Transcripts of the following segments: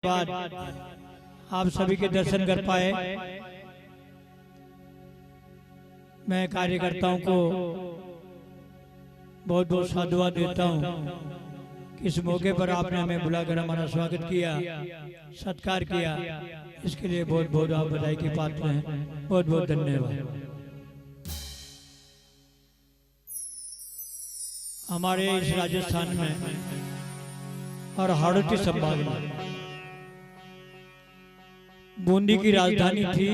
बाद आप सभी के दर्शन कर पाए। मैं कार्यकर्ताओं को बहुत बहुत साधुवाद देता हूँ कि इस मौके पर आपने हमें बुलाकर हमारा स्वागत किया, सत्कार किया। इसके लिए बहुत बहुत आप बधाई के पात्र हैं। बहुत बहुत धन्यवाद। हमारे इस राजस्थान में और हाड़ौती संभाग में बूंदी की राजधानी थी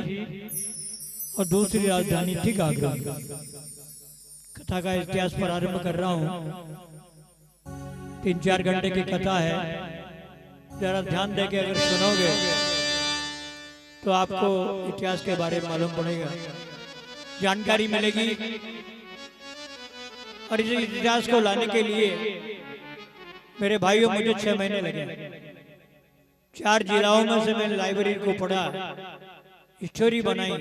और दूसरी राजधानी थी गागरा। कथा का इतिहास प्रारंभ कर रहा हूँ। 3-4 घंटे की कथा है। जरा ध्यान देके अगर सुनोगे तो आपको इतिहास के बारे में मालूम पड़ेगा, जानकारी मिलेगी। और इस इतिहास को लाने के लिए मेरे भाइयों मुझे 6 महीने लगे। 4 जिलाओं में से मैंने लाइब्रेरी को पढ़ा, स्टोरी बनाई,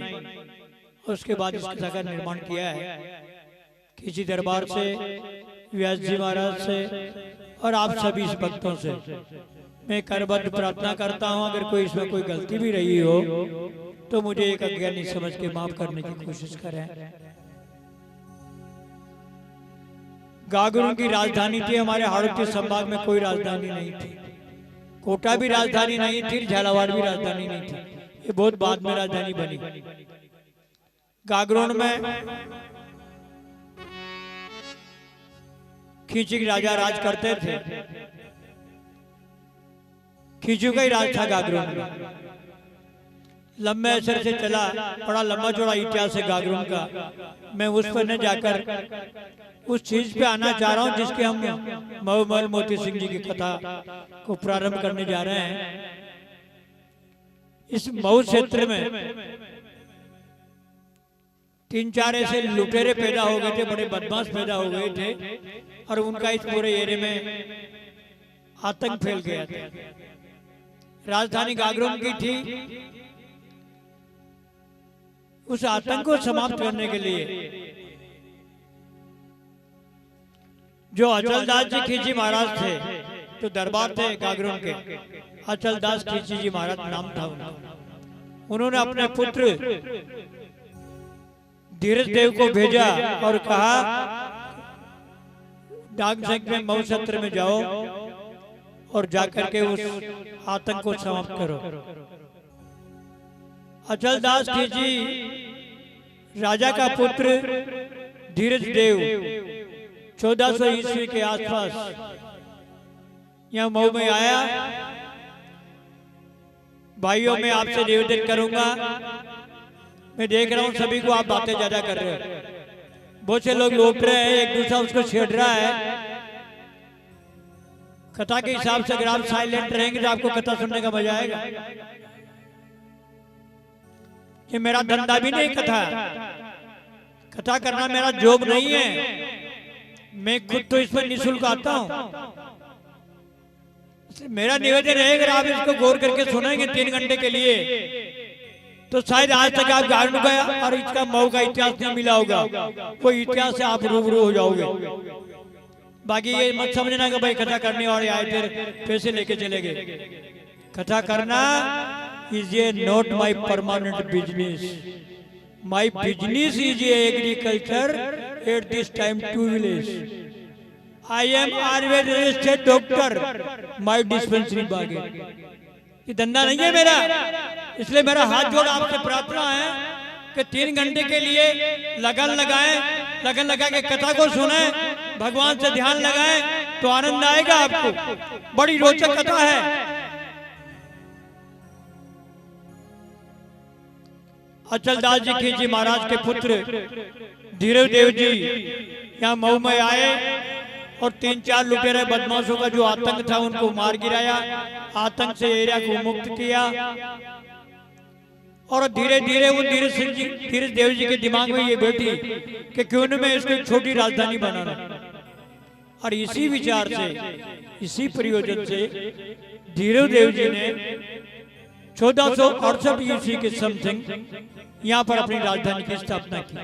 उसके बाद इस कथा का निर्माण किया है। किसी दरबार से, व्यास जी महाराज से और आप सभी इस भक्तों से मैं करबद्ध प्रार्थना करता हूं, अगर कोई इसमें कोई गलती भी रही हो तो मुझे एक अज्ञानी समझ के माफ करने की कोशिश करें। गागरों की राजधानी थी। हमारे हाड़ौती संभाग में कोई राजधानी नहीं थी। कोटा भी राजधानी नहीं थी, झालावाड़ भी राजधानी नहीं थी। ये बहुत बाद में राजधानी बनी। गागरों में खींची के राजा राज करते थे। खींचू का ही राज था गागरों में। लंबे असर से चला, बड़ा लंबा चौड़ा इतिहास है गागरों का। मैं उस पर न जाकर उस चीज पे आना चाह रहा हूं जिसके हम महमल मोती सिंह जी की कथा को प्रारंभ करने जा रहे हैं। इस महू क्षेत्र में 3-4 ऐसे लुटेरे पैदा हो गए थे, बड़े बदमाश पैदा हो गए थे और उनका इस पूरे एरिया में आतंक फैल गया था। राजधानी गागरों की थी। उस आतंक को समाप्त करने के लिए जो अचलदास जी खींची महाराज थे, तो दरबार थे गागरों के, अचलदास खींची जी महाराज नाम था उनका। उन्होंने अपने पुत्र धीरज देव को भेजा और कहा डाक संघ में महू क्षेत्र में जाओ और जाकर के उस आतंक को समाप्त करो। अचलदास खींची राजा का पुत्र धीरज देव 1400 ईस्वी के आसपास यहाँ महू में आया। भाइयों मैं आपसे निवेदन करूंगा, मैं देख रहा हूं सभी को आप बातें ज्यादा कर रहे हो। बहुत से लोग लौट रहे हैं, एक दूसरा उसको छेड़ रहा है। कथा के हिसाब से अगर आप साइलेंट रहेंगे तो आपको कथा सुनने का मजा आएगा। ये मेरा धंधा भी नहीं कथा करना मेरा जॉब नहीं है। मैं खुद तो इस पर निःशुल्क आता हूं। मेरा निवेदन है अगर आप इसको गौर करके सुनेंगे 3 घंटे के लिए तो शायद आज तक आप गागरों गया और इसका महू का इतिहास नहीं मिला होगा। कोई इतिहास से आप रूबरू हो जाओगे। बाकी ये मत समझना कि भाई कथा करने वाले आए थे पैसे लेके चले गए। कथा करना is a not my permanent business. My business is a agriculture at this time 2 village. I am Ayurveda registered doctor, my dispensary बागे। ये धंधा नहीं है मेरा। इसलिए मेरा हाथ जोड़ आपसे प्रार्थना है कि 3 घंटे के लिए लगन लगाएं, लगन लगा के कथा को सुने, भगवान से ध्यान लगाएं तो आनंद आएगा आपको। बड़ी रोचक कथा है। अचलदास जी खींची महाराज के पुत्र धीरज देव जी यहाँ महू में आए और 3-4 लुटेरे बदमाशों का जो आतंक था उनको मार गिराया। आतंक से एरिया को मुक्त किया और धीरे धीरे वो धीरज देव जी के दिमाग में ये बैठी कि क्यों न मैं इसको एक छोटी राजधानी बनाना। और इसी विचार से, इसी प्रयोजन से धीरज देव जी ने 1468 ईस्वी के समथिंग यहाँ पर अपनी राजधानी की स्थापना की।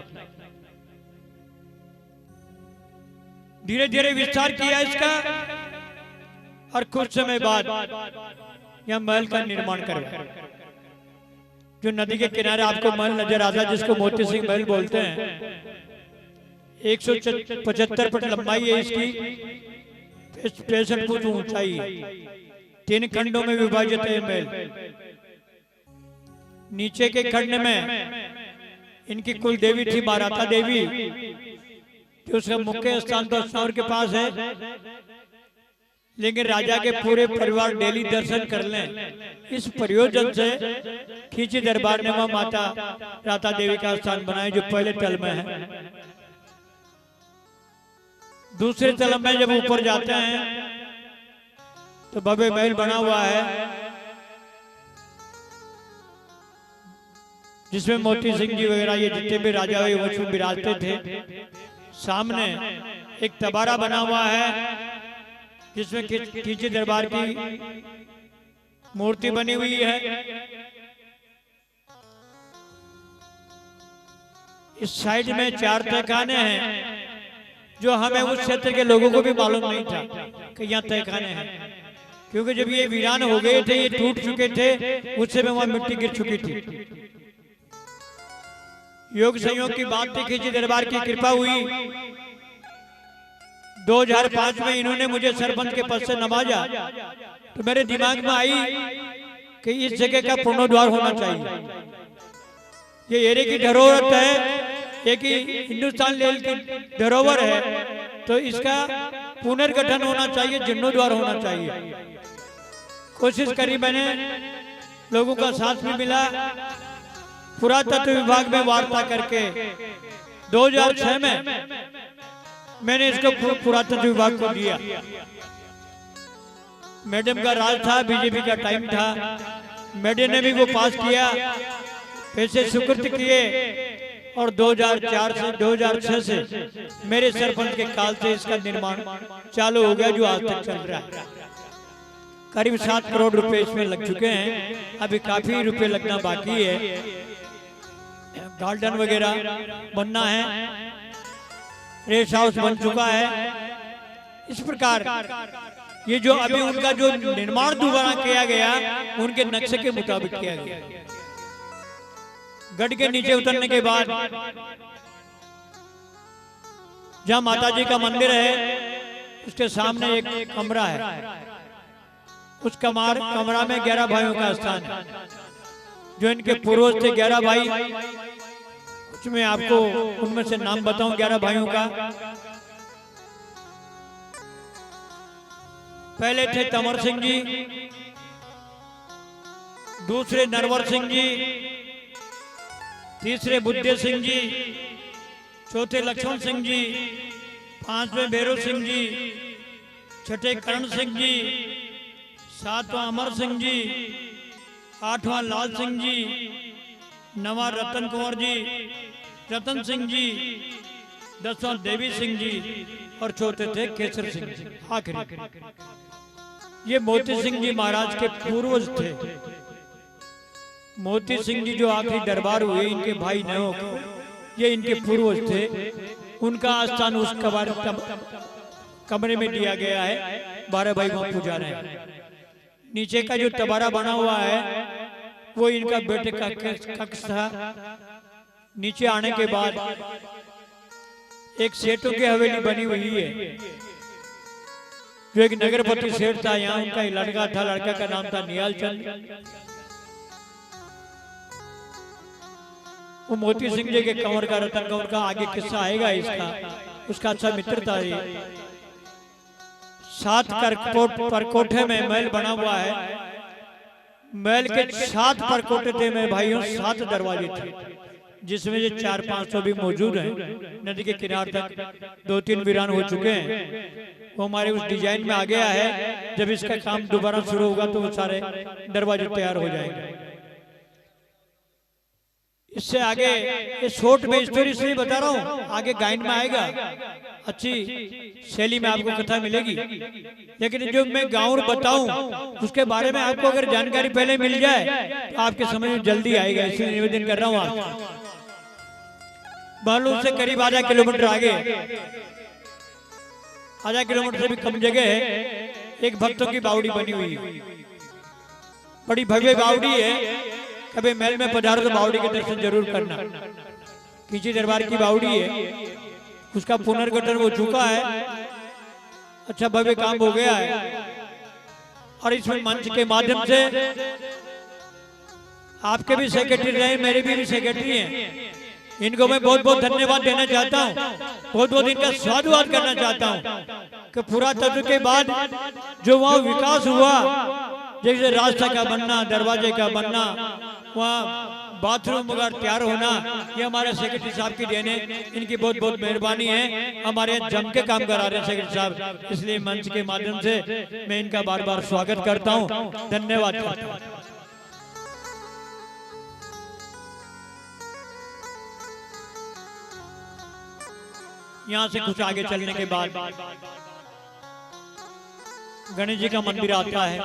धीरे धीरे विस्तार किया इसका और कुछ समय बाद यहाँ महल का निर्माण करवाया। जो नदी के किनारे आपको महल नजर आता है जिसको मोती सिंह महल बोलते हैं, 175 फुट लंबाई है इसकी, 63 फुट ऊंचाई है, 3 खंडों में विभाजित है महल। नीचे के खंड में इनकी कुल देवी थी माराता देवी, जो उसका मुख्य स्थान तो अस्नावर के पास है, लेकिन राजा के पूरे परिवार डेली दर्शन कर लें, इस प्रयोजन से खींची दरबार ने वहां माता राता देवी का स्थान बनाया जो पहले तल में है। दूसरे तल में जब ऊपर जाते हैं तो भव्य महल बना हुआ है, जिसमें मोती सिंह जी वगैरह ये जितने भी राजा हुए वो विराजते थे। सामने एक तबारा बना हुआ है जिसमें खींची दरबार की मूर्ति बनी हुई है। इस साइड में 4 तहखाने हैं जो हमें उस क्षेत्र के लोगों को भी मालूम नहीं था कि यहाँ तहखाने हैं, क्योंकि जब ये वीरान हो गए थे, ये टूट चुके थे, उससे में वहां मिट्टी गिर चुकी थी। योग संयोग की बात थी, खींची दरबार की कृपा हुई। 2005 में इन्होंने मुझे सरपंच के पद से नवाजा, तो मेरे दिमाग में आई कि इस जगह का पुनर्द्वार होना चाहिए। ये एरिया की धरोहर है, एक ही हिंदुस्तान लेवल की धरोहर है, तो इसका पुनर्गठन होना चाहिए, जीर्णोद्वार होना चाहिए। कोशिश करी मैंने, लोगों का साथ भी मिला। पुरातत्व विभाग में वार्ता करके 2006 में मैंने इसको पुरातत्व विभाग को दिया। मैडम का राज था, बीजेपी का टाइम था, मैडम ने भी वो पास किया, पैसे स्वीकृत किए, और 2004 से 2006 से मेरे सरपंच के काल से इसका निर्माण चालू हो गया, जो आज तक चल रहा है। करीब 7 करोड़ रुपए इसमें लग चुके हैं, अभी काफी रुपए लगना बाकी है। गार्डन वगैरह बनना है, रेस्ट हाउस बन चुका है। इस प्रकार ये जो अभी उनका जो निर्माण दोबारा किया गया, उनके नक्शे के मुताबिक किया गया। गढ़ के नीचे उतरने के बाद जहाँ माता जी का मंदिर है, उसके सामने एक कमरा है। उस कमरा में 11 भाइयों का स्थान है, जो इनके पूर्वज थे 11 भाई। कुछ मैं आपको उनमें से नाम बताऊं 11 भाइयों का। पहले थे तंवर सिंह जी, दूसरे नरवर सिंह जी, तीसरे बुद्धे सिंह जी, चौथे लक्ष्मण सिंह जी, 5वें भैरव सिंह जी, 6ठे करण सिंह जी, 7वां अमर सिंह जी, 8वां लाल सिंह जी, 9वां रतन कुंवर जी, रतन सिंह जी, 10वां देवी सिंह जी, और चौथे थे केसर सिंह जी। आखिरी ये मोती सिंह जी महाराज के पूर्वज थे। मोती सिंह जी जो आखिरी दरबार हुए, इनके भाई न हो, ये इनके पूर्वज थे। उनका स्थान उस कमरे में दिया गया है, 12 भाई वहां पूजा रहे हैं। नीचे का जो तबारा बना हुआ है वो इनका बेटे का कक्ष था। नीचे आने के बाद एक सेठों की हवेली बनी हुई है, जो एक नगरपति सेठ था, यहाँ उनका एक लड़का था, लड़का का नाम था निहाल चंद। वो मोती सिंह जी के कंवर का, रतन कंवर का आगे किस्सा आएगा इसका, उसका अच्छा मित्र था ये। 7 परकोठे में महल बना हुआ है। महल के 7 परकोटे थे मेरे भाइयों, 7 दरवाजे थे, जिसमें से 400-500 भी मौजूद हैं। नदी के किनारे तक 2-3 वीरान हो चुके हैं। वो हमारे उस डिजाइन में आ गया है। जब इसका काम दोबारा शुरू होगा तो वो सारे दरवाजे तैयार हो जाएंगे। इससे आगे ये शॉर्ट में स्टोरी इसलिए बता रहा हूँ, आगे गाइड में आएगा, अच्छी शैली में आपको कथा मिलेगी। लेकिन जो मैं गाँव बताऊं उसके बारे में आपको अगर जानकारी पहले मिल जाए तो आपके समझ में जल्दी आएगा, इसलिए निवेदन कर रहा हूँ। आप बालू से करीब आधा किलोमीटर आगे, आधा किलोमीटर से भी कम जगह है, एक भक्तों की बावड़ी बनी हुई है। बड़ी भव्य बावड़ी है, कभी महल में पधारो तो बावड़ी के दर्शन जरूर करना। खींची दरबार की बावड़ी है, उसका पुनर्गठन हो चुका है, अच्छा भव्य काम हो गया है। और इसमें मंच के माध्यम से आपके भी सेक्रेटरी रहे, मेरे भी सेक्रेटरी हैं, इनको मैं बहुत बहुत धन्यवाद देना चाहता हूँ, बहुत बहुत इनका साधुवाद करना चाहता हूँ कि पुरातत्व के बाद जो वहाँ विकास हुआ, जैसे रास्ता का बनना, दरवाजे का बनना, वहाँ बाथरूम वगैरह तैयार होना, ये हमारे सेक्रेटरी साहब की देन है, इनकी बहुत बहुत मेहरबानी है। हमारे यहाँ जम के काम करा रहे हैं सेक्रेटरी साहब, इसलिए मंच के माध्यम से मैं इनका बार बार स्वागत करता हूँ, धन्यवाद करता हूँ। यहाँ से कुछ आगे चलने के बाद गणेश जी का मंदिर आता है।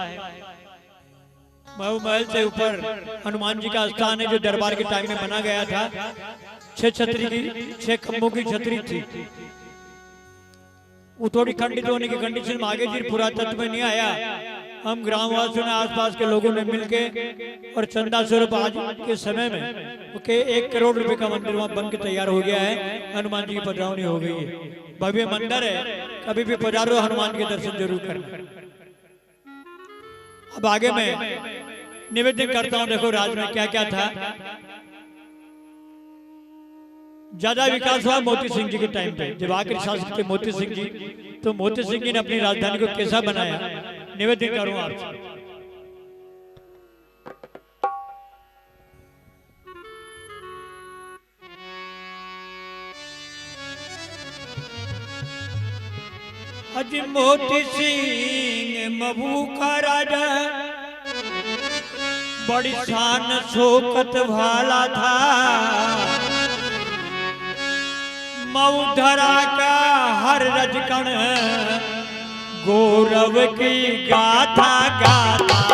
महल से ऊपर हनुमान जी का स्थान है, जो दरबार के टाइम में बना गया था। 6 छतरी की, 6 खंभों की छतरी थी, वो थोड़ी खंडित होने की कंडीशन में आगे जी पुरातत्व में नहीं आया। हम ग्रामवासियों ने, आसपास के लोगों ने मिलके और चंदा स्वरूप आज के समय में 1 करोड़ रुपए का मंदिर वहां बन के तैयार हो गया है। हनुमान जी की पधरावनी हो गई है, भव्य मंदिर है, कभी भी पधारो, हनुमान के दर्शन जरूर करना। अब आगे मैं निवेदन करता हूं, देखो राज में क्या क्या था। ज्यादा विकास हुआ मोती सिंह जी के टाइम पे, जब आखिरी शासक थे मोती सिंह जी, तो मोती सिंह जी ने अपनी राजधानी को कैसा बनाया, निवेदन करूं आपसे। अज मोती सिंह मबू का राजा बड़ी शान शोकत वाला था। मऊधरा का हर रजकण गौरव की गाथा गाता।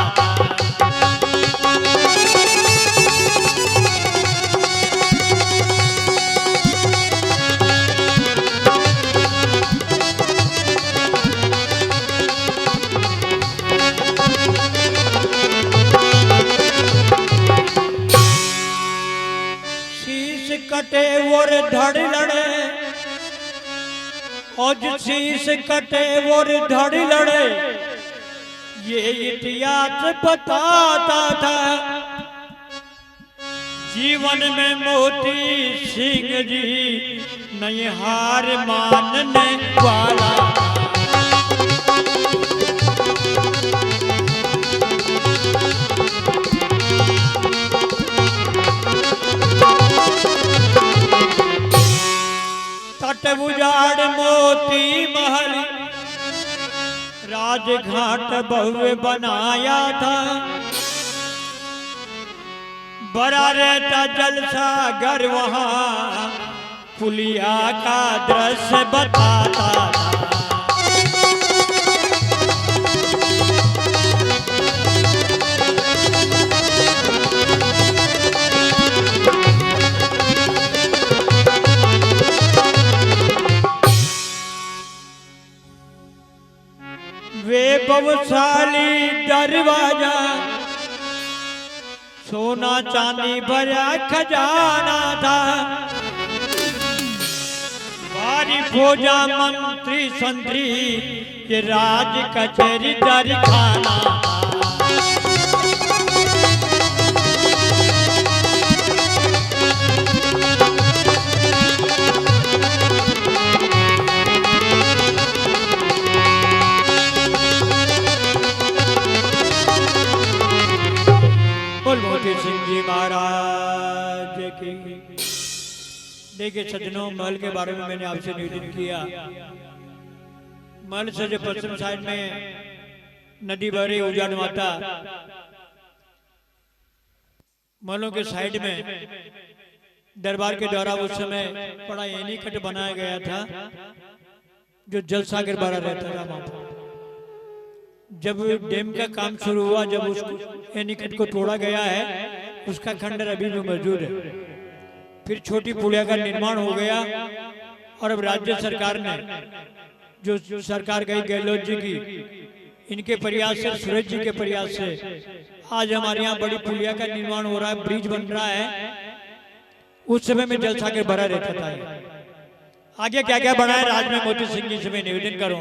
कटे और धड़ लड़े, और शीश कटे और धड़ लड़े, ये इतिहास बताता था। जीवन में मोती सिंह जी नहीं हार मानने वाला। तट उजाड़ मोती महल राजघाट भव्य बनाया था। बड़ा रहता जलसा घर वहां पुलिया का दृश्य बताता था। वैभवशाली दरवाजा सोना चांदी भरा खजाना था। भारी फौजा मंत्री संतरी ये राज कचहरी दर खाना। मोती सिंह जी महाराज की। देखिए सज्जनों, महल के बारे में मैंने आपसे निवेदन किया। महल से जो पश्चिम साइड में नदी बह रही उजान माता, महलों के साइड में दरबार के द्वारा उस समय बड़ा एनीकट बनाया गया था, जो जल सागर भरा रहता था वहां पर। जब डैम का काम शुरू हुआ, जब उस एनीकट को तोड़ा गया है, उसका खंडर अभी भी मौजूद है। फिर छोटी पुलिया का निर्माण हो गया, और अब राज्य सरकार ने, जो सरकार गई गहलोत जी की, इनके प्रयास से, सूरज जी के प्रयास से आज हमारे यहाँ बड़ी पुलिया का निर्माण हो रहा है, ब्रिज बन रहा है। उस समय में जलसा के भरा रहता था। आगे क्या क्या बना है राज में मोती सिंह जी से मैं निवेदन करूं।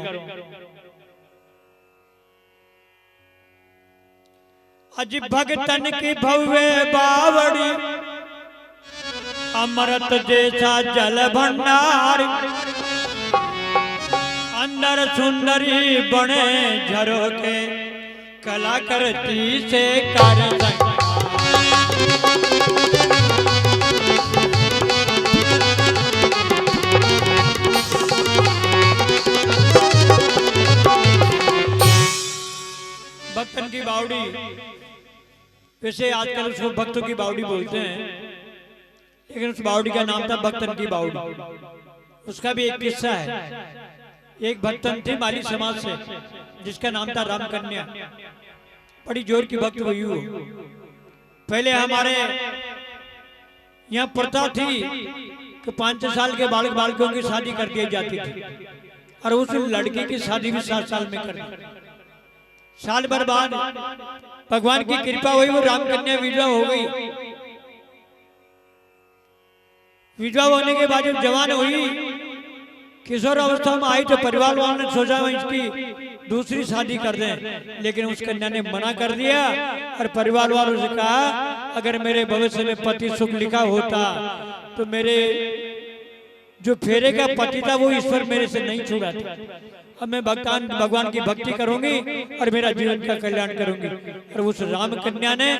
अज भगतन की भव्य बावड़ी, अमृत जैसा जल भंडार, अंदर सुंदरी बने झरोके, कला करती से कर भक्तन की बावड़ी। वैसे आजकल उसको भक्तों की बावड़ी बोलते हैं, लेकिन उस बावड़ी का नाम था भक्तन की बावड़ी। उसका भी एक किस्सा है। एक भक्तन थी माली समाज से, जिसका नाम था राम कन्या। बड़ी जोर की भक्त हुई हो। पहले हमारे यहाँ प्रथा थी कि 5 साल के बालक बालकों की शादी कर दी जाती थी, और उस लड़की की शादी भी 7 साल में कर दी। साल भर बाद भगवान की कृपा हुई, वो राम कन्या विधवा हो गई। विधवा होने के बाद जब जवान हुई, किशोर अवस्था में आई, तो परिवार वालों ने सोचा इसकी दूसरी शादी कर दें, लेकिन उस कन्या ने मना कर दिया। और परिवार वालों से कहा, अगर मेरे भविष्य में पति सुख लिखा होता तो मेरे जो फेरे का पति था वो ईश्वर मेरे से नहीं छूटा था। अब मैं भगवान की भक्ति करूंगी और मेरा जीवन का कल्याण करूंगी। और उस राम कन्या ने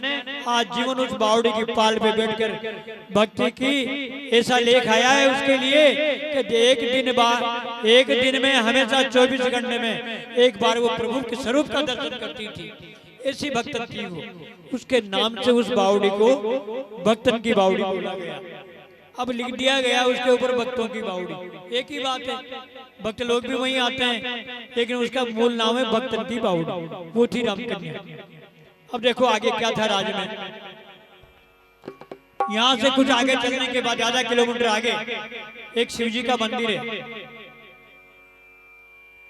आज जीवन उस बावड़ी की पाल पे बैठकर भक्ति की। ऐसा लेख आया है उसके लिए कि एक दिन में हमेशा 24 घंटे में एक बार वो प्रभु के स्वरूप का दर्शन करती थी। ऐसी भक्तन थी वो। उसके नाम से उस बावड़ी को भक्तन की बावड़ी बोला गया। अब लिख दिया गया उसके ऊपर भक्तों की बावड़ी। एक ही बात है, भक्त लोग भी वहीं आते हैं, लेकिन उसका मूल नाम है भक्तन की बावड़ी। वो थी राम कन्या। अब देखो आगे क्या था राज में। यहाँ से कुछ आगे चलने के बाद, आधा किलोमीटर आगे एक शिव जी का मंदिर है।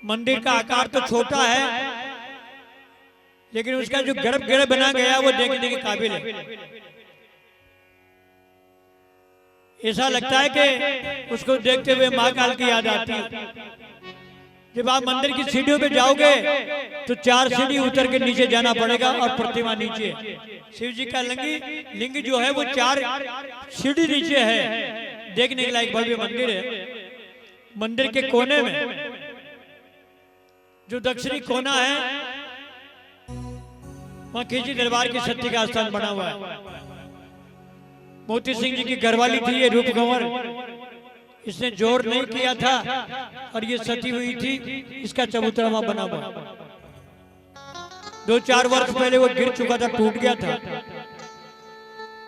मंदिर का आकार तो छोटा है, लेकिन उसका जो गर्भगृह बना गया वो देखने के काबिल है। ऐसा लगता है कि उसको देखते हुए महाकाल की याद आती है। जब आप मंदिर की सीढ़ियों पे जाओगे तो 4 सीढ़ी उतर के नीचे जाना पड़ेगा, और प्रतिमा नीचे है। शिव जी का लिंग जो है वो 4 सीढ़ी नीचे है। देखने के लायक भव्य मंदिर है। मंदिर के कोने में जो दक्षिणी कोना है, वहां खिलची दरबार की सती का स्थान बना हुआ है। मोती सिंह जी की घरवाली थी ये रूप कंवर। इसने जोर नहीं किया था और ये सती हुई थी। इसका चबूतरा वहां बना हुआ। 2-4 वर्ष पहले वो गिर चुका था, टूट गया था।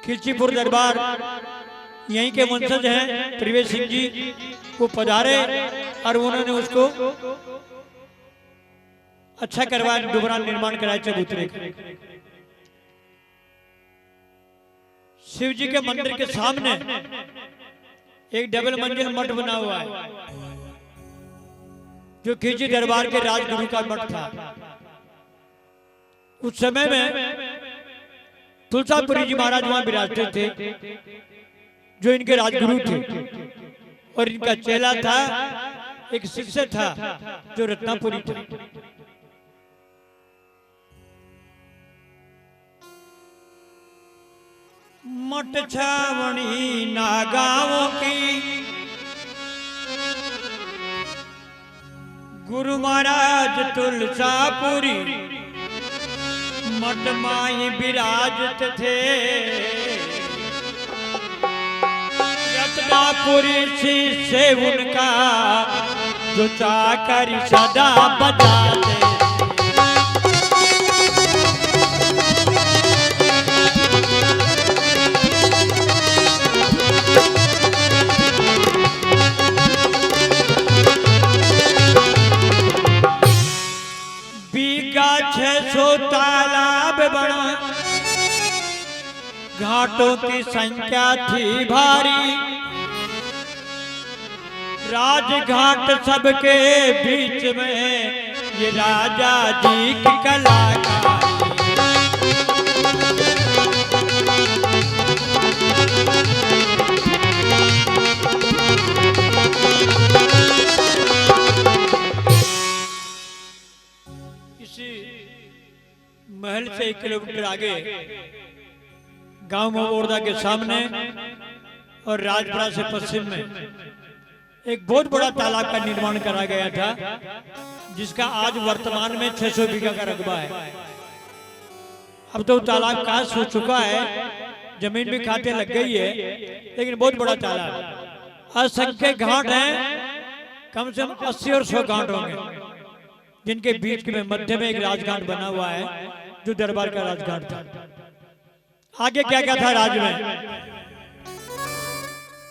खिलचीपुर दरबार यहीं के वंशज हैं त्रिवेद सिंह जी, वो पधारे और उन्होंने उसको अच्छा करवाया, दोबारा निर्माण कराया चबूतरे का। शिव जी के मंदिर के सामने एक डबल मंजिल मठ बना हुआ है, जो खिलची दरबार के राजगुरु का मठ था। उस समय में तुलसापुरी जी महाराज वहां विराजते थे, जो इनके राजगुरु थे। और इनका चेला था, एक शिष्य था जो रत्नापुरी था। मठ छावनी नागांवों की गुरु महाराज तुलसापुरी मठ माई विराजत थे। रत्नापुरी से उनका जो चाकर सदा बजाते। तालाब बना, घाटों की संख्या थी भारी। राजघाट सबके बीच में ये राजा जी की कलाकारी। इसी महल से 1 किलोमीटर आगे गांव मोरदा के सामने और राजपुरा से पश्चिम में एक बहुत बड़ा तालाब का निर्माण करा गया था, जिसका आज वर्तमान में 600 बीघा का रकबा है। अब तो तालाब काश हो चुका है, जमीन भी खाते लग गई है, लेकिन बहुत बड़ा तालाब। असंख्य घाट हैं, कम से कम 80 और 100 घाट होंगे, जिनके बीच में मध्य में एक राजघाट बना हुआ है, जो दरबार का राजघाट था। आगे क्या क्या था राज में?